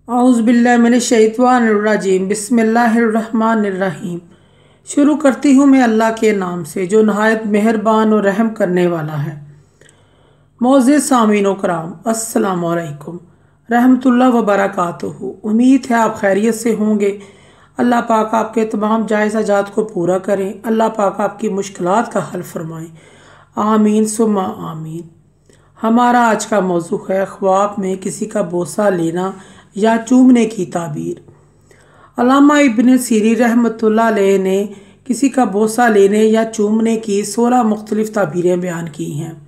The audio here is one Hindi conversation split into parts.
औज़ुबिल्लाहिमिनश्शैतानिर्रजीम बिस्मिल्लाहिर्रहमानिर्रहीम। शुरू करती हूँ मैं अल्लाह के नाम से जो नहायत मेहरबान और रहम करने वाला है। मोअज़्ज़िज़ सामीन कराम, अस्सलामु अलैकुम रहमतुल्लाह व बरकातुहू। उम्मीद है आप खैरियत से होंगे। अल्लाह पाक आपके तमाम जायज़ हाजात को पूरा करें। अल्लाह पाक आपकी मुश्किलात का हल फरमाएँ। आमीन सुम्मा आमीन। हमारा आज का मौजू है ख्वाब में किसी का बोसा लेना या चूमने की ताबीर। अल्लामा इब्न सीरी रहमतुल्लाह अलैह ने किसी का बोसा लेने या चूमने की 16 मुख्तलिफ़ ताबीरें बयान की हैं।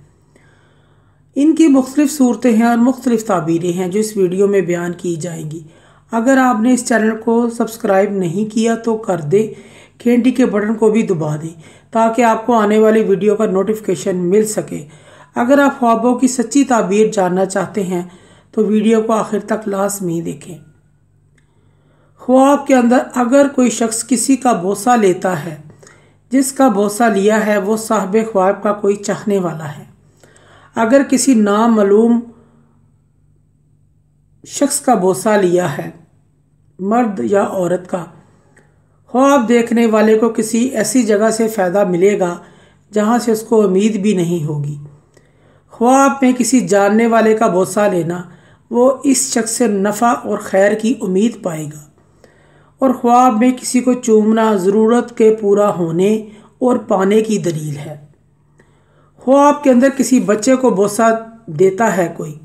इनकी मुख्तलिफ़ सूरतें हैं और मुख्तलिफ़ ताबीरें हैं जो इस वीडियो में बयान की जाएंगी। अगर आपने इस चैनल को सब्सक्राइब नहीं किया तो कर दे, घंटी के बटन को भी दबा दें ताकि आपको आने वाली वीडियो का नोटिफिकेशन मिल सके। अगर आप ख्वाबों की सच्ची ताबीर जानना चाहते हैं तो वीडियो को आखिर तक लाज़मी देखें। ख्वाब के अंदर अगर कोई शख्स किसी का बोसा लेता है, जिसका बोसा लिया है वो साहिब ख्वाब का कोई चाहने वाला है। अगर किसी नामालूम शख्स का बोसा लिया है, मर्द या औरत का, ख्वाब देखने वाले को किसी ऐसी जगह से फ़ायदा मिलेगा जहाँ से उसको उम्मीद भी नहीं होगी। ख्वाब में किसी जानने वाले का बोसा लेना, वो इस शख्स से नफ़ा और खैर की उम्मीद पाएगा। और ख्वाब में किसी को चूमना ज़रूरत के पूरा होने और पाने की दलील है। ख्वाब के अंदर किसी बच्चे को बोसा देता है कोई,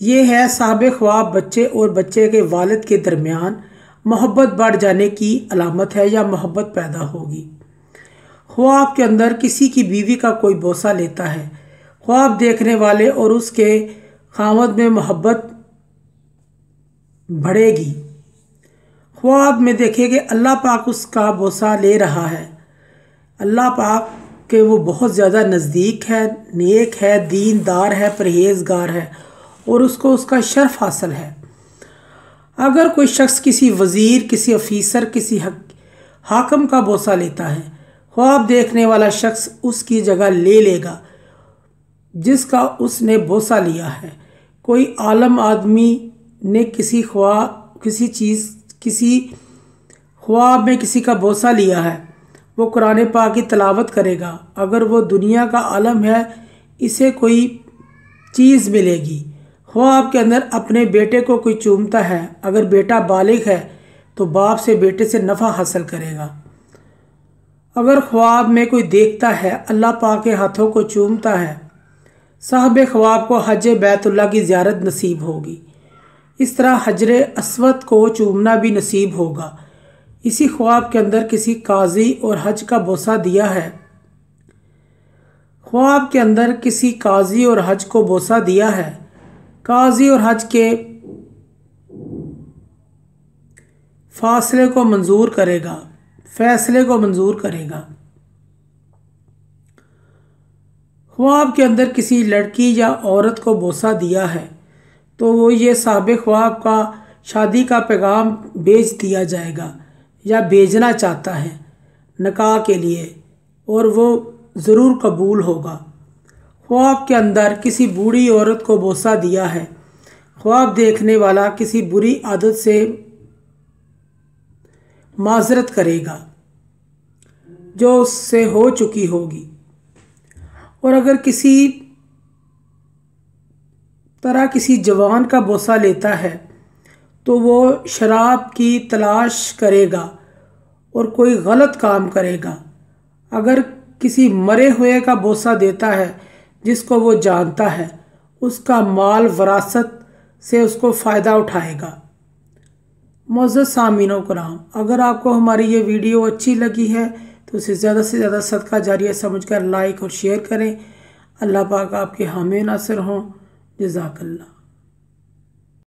ये है साहिब ख्वाब बच्चे और बच्चे के वालिद के दरमियान मोहब्बत बढ़ जाने की अलामत है या मोहब्बत पैदा होगी। ख्वाब के अंदर किसी की बीवी का कोई बोसा लेता है, ख्वाब देखने वाले और उसके खामद में मोहब्बत बढ़ेगी। ख्वाब में देखे कि अल्लाह पाक उसका बोसा ले रहा है, अल्लाह पाक के वो बहुत ज़्यादा नज़दीक है, नेक है, दीनदार है, परहेज़गार है और उसको उसका शर्फ हासिल है। अगर कोई शख्स किसी वज़ीर, किसी अफीसर, किसी हाकम का बोसा लेता है, ख्वाब देखने वाला शख्स उसकी जगह ले लेगा जिसका उसने बोसा लिया है। कोई आलम आदमी ने किसी ख्वाब में किसी का बोसा लिया है, वो कुरान पाक की तिलावत करेगा। अगर वो दुनिया का आलम है, इसे कोई चीज़ मिलेगी। ख्वाब के अंदर अपने बेटे को कोई चूमता है, अगर बेटा बालिग है तो बाप से बेटे से नफ़ा हासिल करेगा। अगर ख्वाब में कोई देखता है अल्लाह पाक के हाथों को चूमता है, साहिब ख्वाब को हज बैतुल्लाह की ज़ियारत नसीब होगी। इस तरह हजर अस्वद को चूमना भी नसीब होगा। इसी ख्वाब के अंदर किसी काजी और हज का बोसा दिया है, ख्वाब के अंदर किसी काजी और हज को बोसा दिया है, काजी और हज के फैसले को मंजूर करेगा। ख्वाब के अंदर किसी लड़की या औरत को बोसा दिया है तो वो ये साहिब ख्वाब का शादी का पैगाम भेज दिया जाएगा या भेजना चाहता है निकाह के लिए और वो ज़रूर कबूल होगा। ख्वाब के अंदर किसी बूढ़ी औरत को बोसा दिया है, ख्वाब देखने वाला किसी बुरी आदत से माजरत करेगा जो उससे हो चुकी होगी। और अगर किसी तरह किसी जवान का बोसा लेता है तो वो शराब की तलाश करेगा और कोई गलत काम करेगा। अगर किसी मरे हुए का बोसा देता है जिसको वो जानता है, उसका माल वरासत से उसको फ़ायदा उठाएगा। मुअज़्ज़िज़ सामीन कराम, अगर आपको हमारी ये वीडियो अच्छी लगी है तो उसे ज़्यादा से ज़्यादा सदका जारिया समझकर लाइक और शेयर करें। अल्लाह पाक आपके हामी नासिर हों। जज़ाकल्लाह।